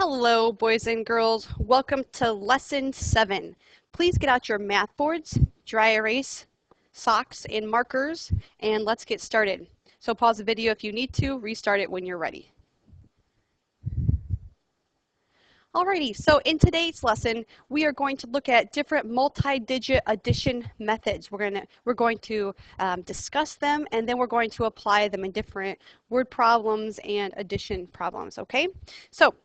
Hello, boys and girls. Welcome to Lesson 7. Please get out your math boards, dry erase, socks, and markers, and let's get started. So pause the video if you need to, restart it when you're ready. Alrighty, so in today's lesson, we are going to look at different multi-digit addition methods. We're going to discuss them, and then we're going to apply them in different word problems and addition problems, okay? So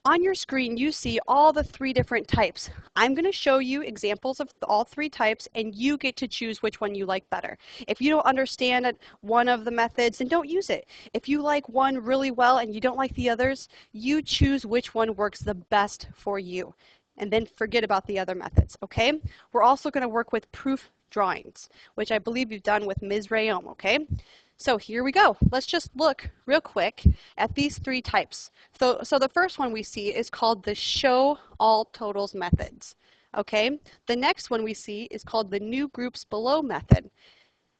on your screen, you see all the three different types. I'm going to show you examples of all three types, and you get to choose which one you like better. If you don't understand one of the methods, then don't use it. If you like one really well and you don't like the others, you choose which one works the best for you. And then forget about the other methods, okay? We're also going to work with proof drawings, which I believe you've done with Ms. Rayom, okay? So here we go. Let's just look real quick at these three types. So the first one we see is called the show all totals methods. Okay? The next one we see is called the new groups below method.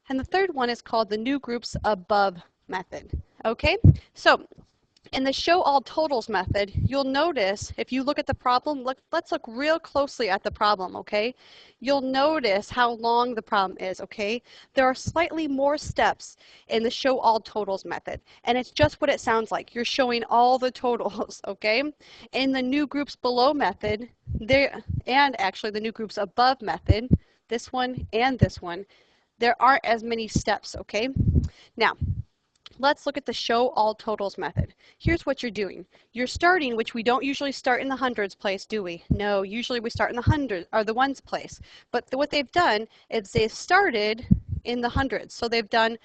And the third one is called the new groups above method. Okay? So in the show all totals method, you'll notice if you look at the problem, let's look real closely at the problem, okay? You'll notice how long the problem is, okay? There are slightly more steps in the show all totals method, and it's just what it sounds like. You're showing all the totals, okay? In the new groups below method, and actually the new groups above method, this one and this one, there aren't as many steps, okay? Now, let's look at the show all totals method. Here's what you're doing. You're starting, which we don't usually start in the hundreds place, do we? No, usually we start in the hundreds or the ones place. But what they've done is they've started in the hundreds. So they've done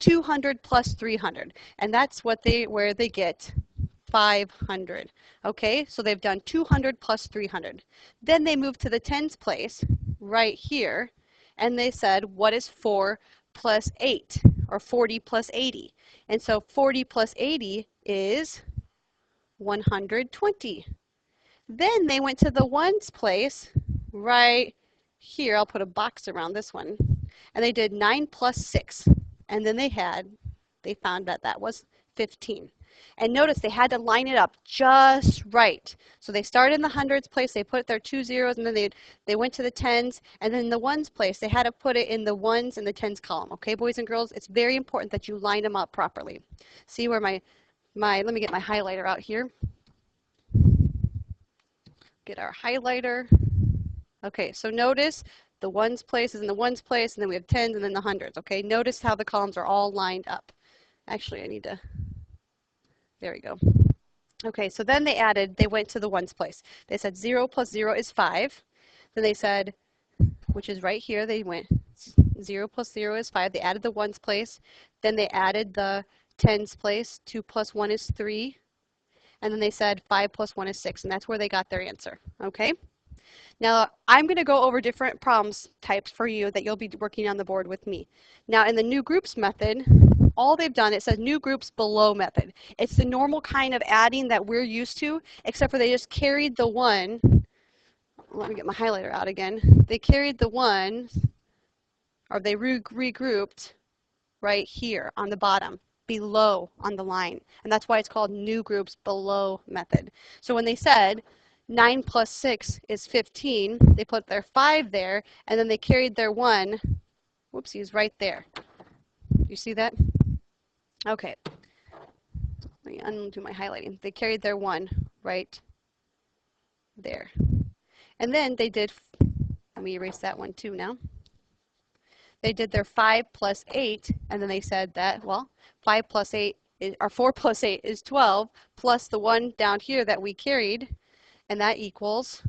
200 plus 300, and that's where they get 500. Okay, so they've done 200 plus 300. Then they move to the tens place right here, and they said, what is 4 plus 8, or 40 plus 80? And so 40 plus 80 is 120. Then they went to the ones place right here. I'll put a box around this one. And they did 9 plus 6. And then they found that that was 15. And notice they had to line it up just right. So they started in the hundreds place, they put their 2 zeros, and then they went to the tens, and then the ones place, they had to put it in the ones and the tens column. Okay, boys and girls, it's very important that you line them up properly. See where let me get my highlighter out here. Get our highlighter. Okay, so notice the ones place is in the ones place, and then we have tens and then the hundreds. Okay, notice how the columns are all lined up. Actually, there we go. Okay, so then they went to the ones place. They said 0 plus 0 is 5. Then they said, which is right here, they went 0 plus 0 is 5. They added the ones place. Then they added the tens place. 2 plus 1 is 3. And then they said 5 plus 1 is 6, and that's where they got their answer. Okay? Now, I'm going to go over different problems types for you that you'll be working on the board with me. Now, in the new groups method, all they've done, it says new groups below method. It's the normal kind of adding that we're used to, except for they just carried the one. Let me get my highlighter out again. They carried the one, or they regrouped right here on the bottom, below on the line. And that's why it's called new groups below method. So when they said 9 plus 6 is 15, they put their 5 there, and then they carried their 1, whoopsies, right there. You see that? Okay. Let me undo my highlighting. They carried their 1 right there. And then they did, let me erase that one too now. They did their 5 plus 8, and then they said that, well, 5 plus 8, or 4 plus 8 is 12, plus the 1 down here that we carried, and that equals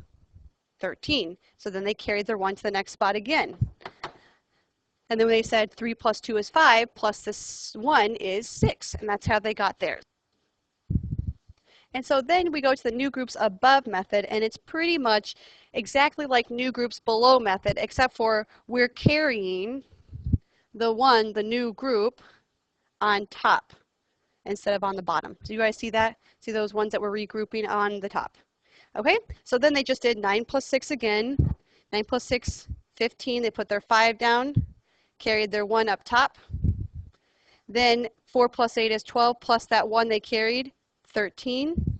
13. So then they carried their 1 to the next spot again. And then they said 3 plus 2 is 5, plus this 1 is 6, and that's how they got theirs. And so then we go to the new groups above method, and it's pretty much exactly like new groups below method, except for we're carrying the new group, on top instead of on the bottom. Do you guys see that? See those ones that we're regrouping on the top? Okay, so then they just did 9 plus 6 again. 9 plus 6, 15. They put their 5 down, carried their 1 up top. Then 4 plus 8 is 12, plus that 1 they carried, 13.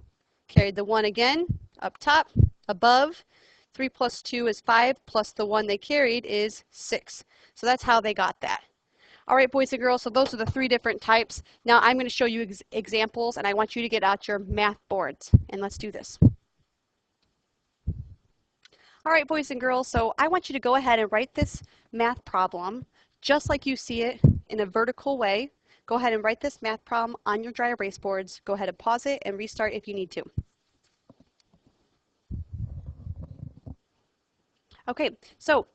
carried the 1 again, up top, above. 3 plus 2 is 5, plus the 1 they carried is 6. So that's how they got that. All right, boys and girls, so those are the 3 different types. Now I'm going to show you examples, and I want you to get out your math boards. And let's do this. All right, boys and girls, so I want you to go ahead and write this math problem just like you see it in a vertical way. Go ahead and write this math problem on your dry erase boards. Go ahead and pause it and restart if you need to. Okay, so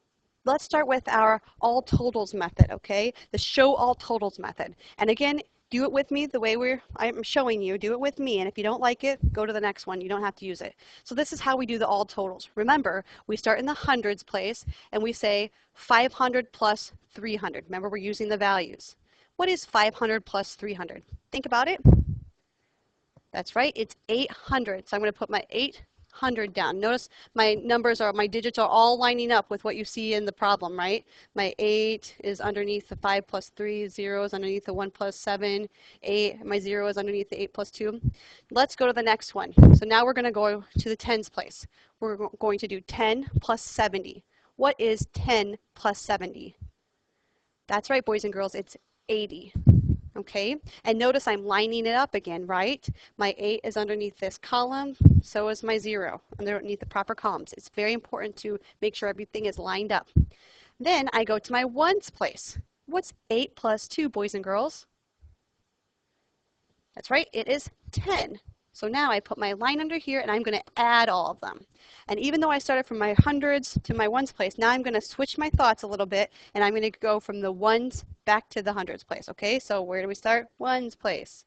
let's start with our all totals method, okay? The show all totals method. And again, do it with me the way I'm showing you. Do it with me, and if you don't like it, go to the next one. You don't have to use it. So this is how we do the all totals. Remember, we start in the hundreds place, and we say 500 plus 300. Remember, we're using the values. What is 500 plus 300? Think about it. That's right, it's 800. So I'm going to put my 800 down. Notice my digits are all lining up with what you see in the problem, right? My 8 is underneath the 5 plus 3, 0 is underneath the 1 plus 7, 8, my 0 is underneath the 8 plus 2. Let's go to the next one. So now we're going to go to the tens place. We're going to do 10 plus 70. What is 10 plus 70? That's right, boys and girls, it's 80. Okay, and notice I'm lining it up again, right? My 8 is underneath this column, so is my 0 underneath the proper columns. It's very important to make sure everything is lined up. Then I go to my ones place. What's 8 plus 2, boys and girls? That's right, it is 10. So now I put my line under here, and I'm going to add all of them. And even though I started from my hundreds to my ones place, now I'm going to switch my thoughts a little bit, and I'm going to go from the ones back to the hundreds place. Okay, so where do we start? Ones place.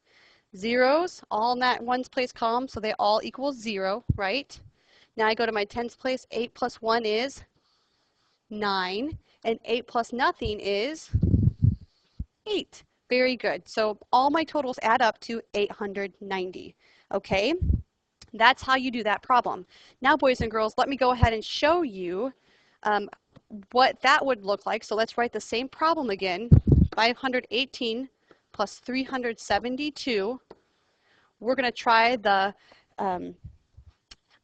Zeros, all in that ones place column, so they all equal 0, right? Now I go to my tens place. 8 plus 1 is 9, and 8 plus nothing is 8. Very good. So all my totals add up to 890. Okay, that's how you do that problem. Now, boys and girls, let me go ahead and show you what that would look like. So let's write the same problem again. 518 plus 372. We're going to try the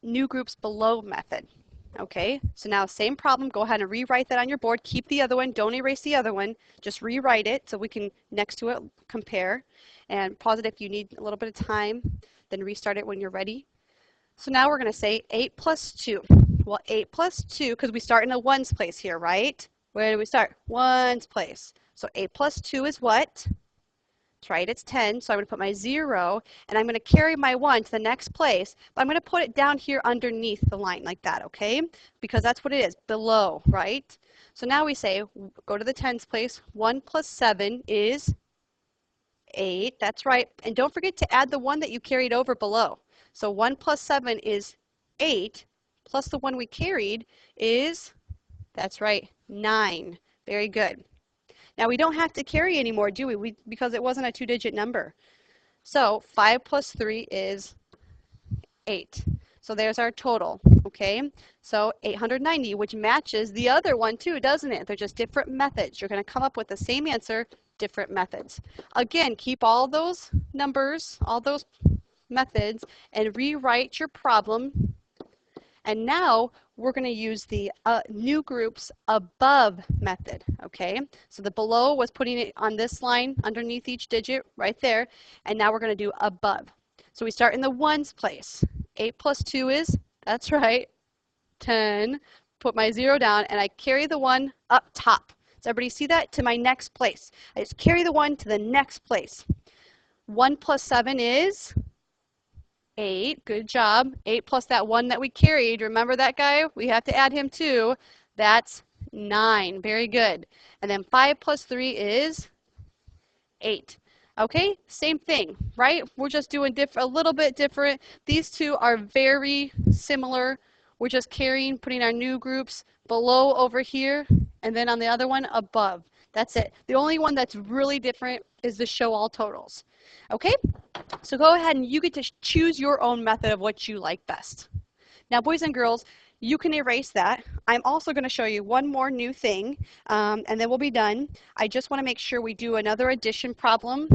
new groups below method. Okay, so now same problem. Go ahead and rewrite that on your board. Keep the other one. Don't erase the other one. Just rewrite it so we can, next to it, compare. And pause it if you need a little bit of time. Then restart it when you're ready. So now we're going to say 8 plus 2. Well, 8 plus 2, because we start in the ones place here, right? Where do we start? Ones place. So 8 plus 2 is what? That's right, it's 10. So I'm going to put my 0, and I'm going to carry my 1 to the next place. But I'm going to put it down here underneath the line like that, okay? Because that's what it is, below, right? So now we say, go to the tens place. 1 plus 7 is 8. That's right. And don't forget to add the 1 that you carried over below. So 1 plus 7 is 8, plus the 1 we carried is, that's right, 9. Very good. Now we don't have to carry anymore, do we? Because it wasn't a 2-digit number. So 5 plus 3 is 8. So there's our total, okay? So 890, which matches the other one too, doesn't it? They're just different methods. You're going to come up with the same answer, different methods. Again, keep all those numbers, all those methods, and rewrite your problem. And now we're going to use the new groups above method, okay? So the below was putting it on this line underneath each digit right there, and now we're going to do above. So we start in the ones place. 8 plus 2 is, that's right, 10. Put my 0 down, and I carry the 1 up top. Does everybody see that? To my next place. I just carry the 1 to the next place. 1 plus 7 is 8. Good job. 8 plus that 1 that we carried. Remember that guy? We have to add him too. That's 9. Very good. And then 5 plus 3 is 8. Okay, same thing, right? We're just doing a little bit different. These two are very similar. We're just carrying, putting our new groups below over here, and then on the other one above. That's it. The only one that's really different is the show all totals. Okay, so go ahead and you get to choose your own method of what you like best. Now, boys and girls, you can erase that. I'm also going to show you one more new thing, and then we'll be done. I just want to make sure we do another addition problem.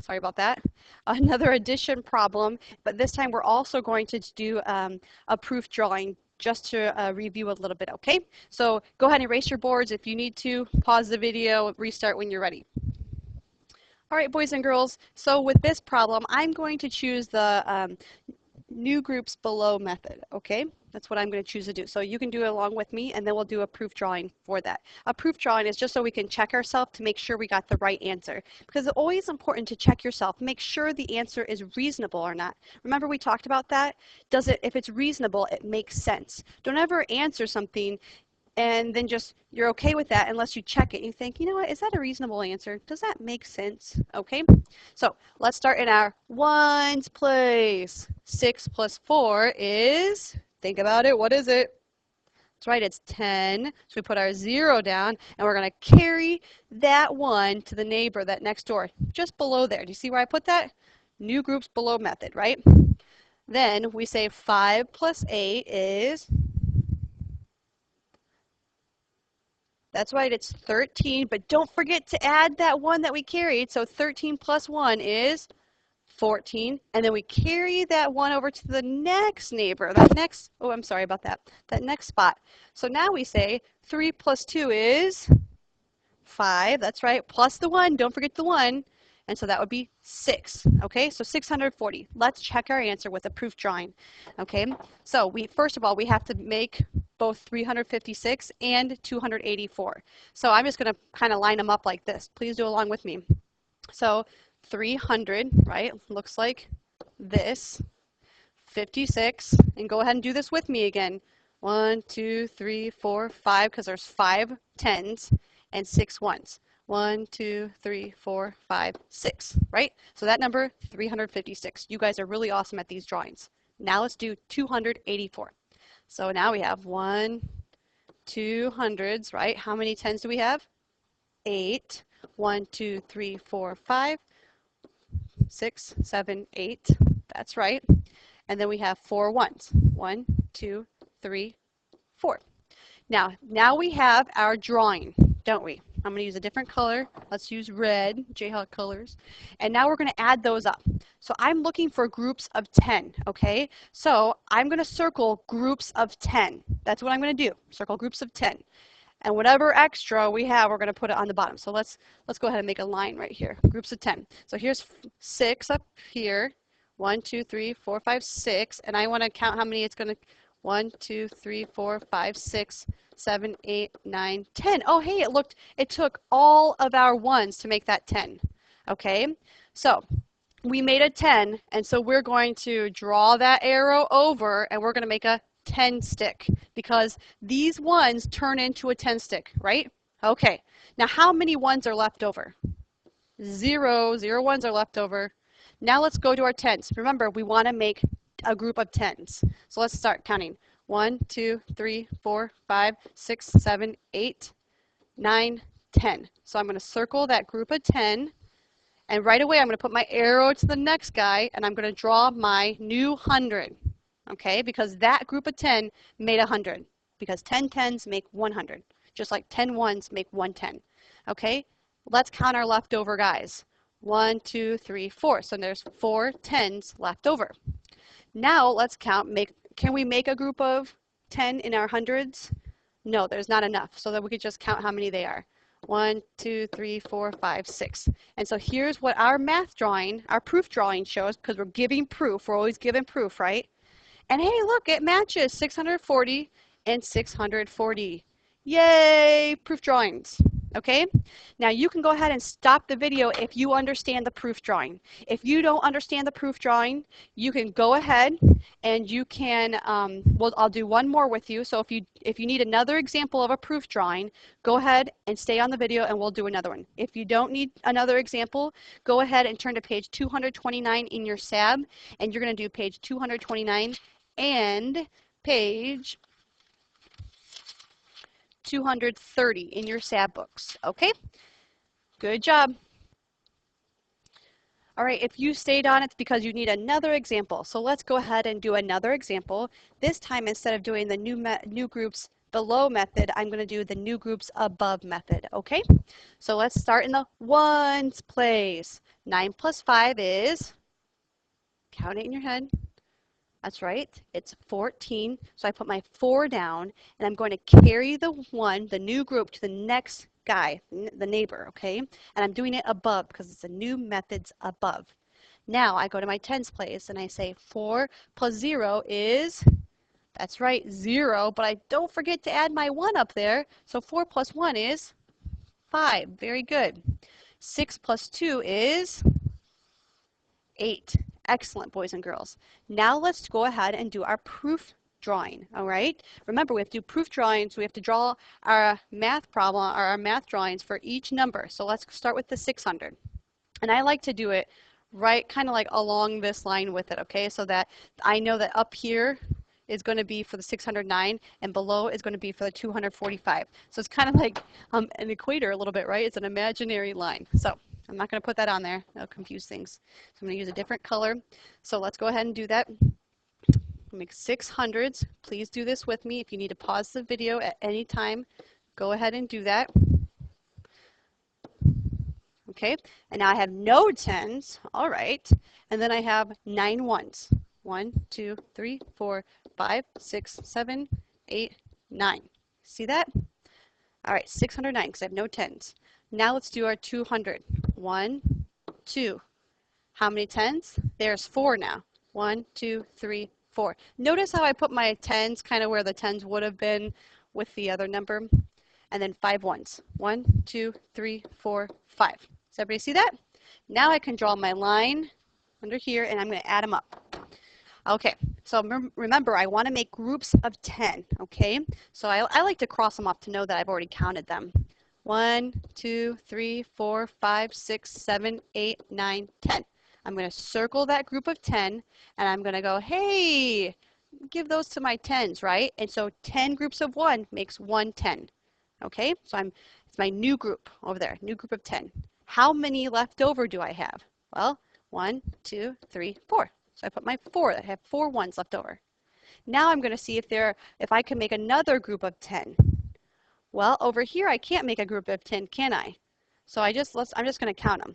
Sorry about that. another addition problem, but this time we're also going to do a proof drawing just to review a little bit, okay? So go ahead and erase your boards if you need to. Pause the video, restart when you're ready. All right, boys and girls, so with this problem, I'm going to choose the new groups below method, okay? That's what I'm going to choose to do. So you can do it along with me, and then we'll do a proof drawing for that. A proof drawing is just so we can check ourselves to make sure we got the right answer. Because it's always important to check yourself, make sure the answer is reasonable or not. Remember we talked about that? If it's reasonable, it makes sense. Don't ever answer something and then just you're okay with that unless you check it and you think, you know what, is that a reasonable answer? Does that make sense? Okay, so let's start in our ones place. 6 plus 4 is, think about it, what is it? That's right, it's 10. So we put our 0 down and we're going to carry that 1 to the neighbor, that next door, just below there. Do you see where I put that? New groups below method, right? Then we say 5 plus 8 is, that's right, it's 13, but don't forget to add that 1 that we carried. So 13 plus 1 is 14, and then we carry that 1 over to the next neighbor, that next, oh, I'm sorry about that, that next spot. So now we say 3 plus 2 is 5, that's right, plus the 1, don't forget the 1, and so that would be 6, okay? So 640. Let's check our answer with a proof drawing, okay? So first of all, we have to make both 356 and 284. So I'm just going to kind of line them up like this. Please do along with me. So 300, right, looks like this. 56, and go ahead and do this with me again. 1, 2, 3, 4, 5, because there's 5 10s and 6 1s. 1, 2, 3, 4, 5, 6, right? So that number, 356. You guys are really awesome at these drawings. Now let's do 284. So now we have 1, 2 hundreds, right? How many 10s do we have? 8. 1, 2, 3, 4, 5, 6, 7, 8. That's right. And then we have 4 1s. 1, 2, 3, 4. Now we have our drawing, don't we? I'm going to use a different color. Let's use red, Jayhawk colors. And now we're going to add those up. So I'm looking for groups of 10, okay? So I'm going to circle groups of 10. That's what I'm going to do, circle groups of 10. And whatever extra we have, we're going to put it on the bottom. So let's go ahead and make a line right here, groups of 10. So here's 6 up here. 1, 2, 3, 4, 5, 6. And I want to count how many it's going to, 1, 2, 3, 4, 5, 6, 7, 8, 9, 10. Oh, hey, it took all of our 1s to make that 10. Okay, so we made a 10, and so we're going to draw that arrow over, and we're going to make a 10 stick, because these 1s turn into a 10 stick, right? Okay, now how many 1s are left over? 0. 0 1s are left over. Now let's go to our 10s. Remember, we want to make a group of 10s. So let's start counting. 1, 2, 3, 4, 5, 6, 7, 8, 9, 10. So I'm going to circle that group of 10. And right away, I'm going to put my arrow to the next guy, and I'm going to draw my new 100. Okay, because that group of 10 made 100. Because 10 10s make 100. Just like 10 1s make 110. Okay, let's count our leftover guys. 1, 2, 3, 4. So there's 4 10s left over. Now let's count, can we make a group of 10 in our hundreds? No, there's not enough. So that we could just count how many they are. 1, 2, 3, 4, 5, 6. And so here's what our math drawing, our proof drawing shows, because we're giving proof. We're always giving proof, right? And hey, look, it matches 640 and 640. Yay, proof drawings. Okay, now you can go ahead and stop the video if you understand the proof drawing. If you don't understand the proof drawing, you can go ahead and you can, well, I'll do one more with you. So if you need another example of a proof drawing, go ahead and stay on the video and we'll do another one. If you don't need another example, go ahead and turn to page 229 in your SAB, and you're going to do page 229 and page 230 in your SAB books. Okay? Good job. All right, if you stayed on, it's because you need another example. So let's go ahead and do another example. This time, instead of doing the new groups below method, I'm going to do the new groups above method. Okay? So let's start in the ones place. 9 plus 5 is Count it in your head. That's right. It's 14. So I put my 4 down, and I'm going to carry the 1, the new group, to the next guy, the neighbor, okay? And I'm doing it above because it's a new methods above. Now I go to my tens place, and I say 4 plus 0 is, that's right, 0, but I don't forget to add my 1 up there. So 4 plus 1 is 5. Very good. 6 plus 2 is 8. Excellent, boys and girls. Now let's go ahead and do our proof drawing, all right? Remember, we have to do proof drawings. We have to draw our math problem, or our math drawings for each number. So let's start with the 600. And I like to do it right kind of like along this line with it, okay? So that I know that up here is going to be for the 609 and below is going to be for the 245. So it's kind of like an equator a little bit, right? It's an imaginary line. So I'm not going to put that on there. That'll confuse things. So I'm going to use a different color. So let's go ahead and do that. Make 600s. Please do this with me. If you need to pause the video at any time, go ahead and do that. Okay, and now I have no 10s. All right, and then I have 9 ones. 1, 2, 3, 4, 5, 6, 7, 8, 9. See that? All right, 609 because I have no 10s. Now let's do our 200. 1, 2. How many 10s? There's 4 now. 1, 2, 3, 4. Notice how I put my 10s kind of where the 10s would have been with the other number. And then 5 ones. 1, 2, 3, 4, 5. Does everybody see that? Now I can draw my line under here, and I'm going to add them up. Okay, so remember, I want to make groups of 10, okay? So I like to cross them off to know that I've already counted them. 1, 2, 3, 4, 5, 6, 7, 8, 9, 10. I'm going to circle that group of 10, and I'm going to go, hey, give those to my 10s, right? And so 10 groups of 1 makes 1 10. Okay, so it's my new group over there, new group of 10. How many left over do I have? Well, 1, 2, 3, 4. So I put my 4. I have 4 ones left over. Now I'm going to see if I can make another group of 10. Well, over here I can't make a group of 10, can I? So I'm just going to count them.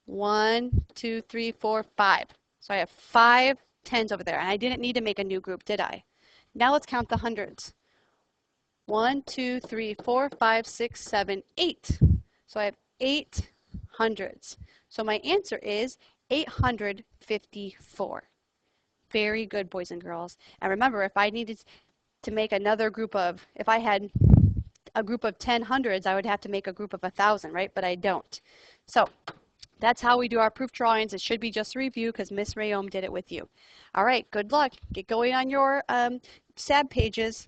1, 2, 3, 4, 5. So I have 5 10s over there, and I didn't need to make a new group, did I? Now let's count the hundreds. 1, 2, 3, 4, 5, 6, 7, 8. So I have 8 hundreds. So my answer is 854. Very good, boys and girls. And remember, if I needed to make another group of, if I had a group of 10 hundreds, I would have to make a group of 1,000, right? But I don't. So that's how we do our proof drawings. It should be just a review because Miss Rayom did it with you. All right, good luck. Get going on your SAB pages.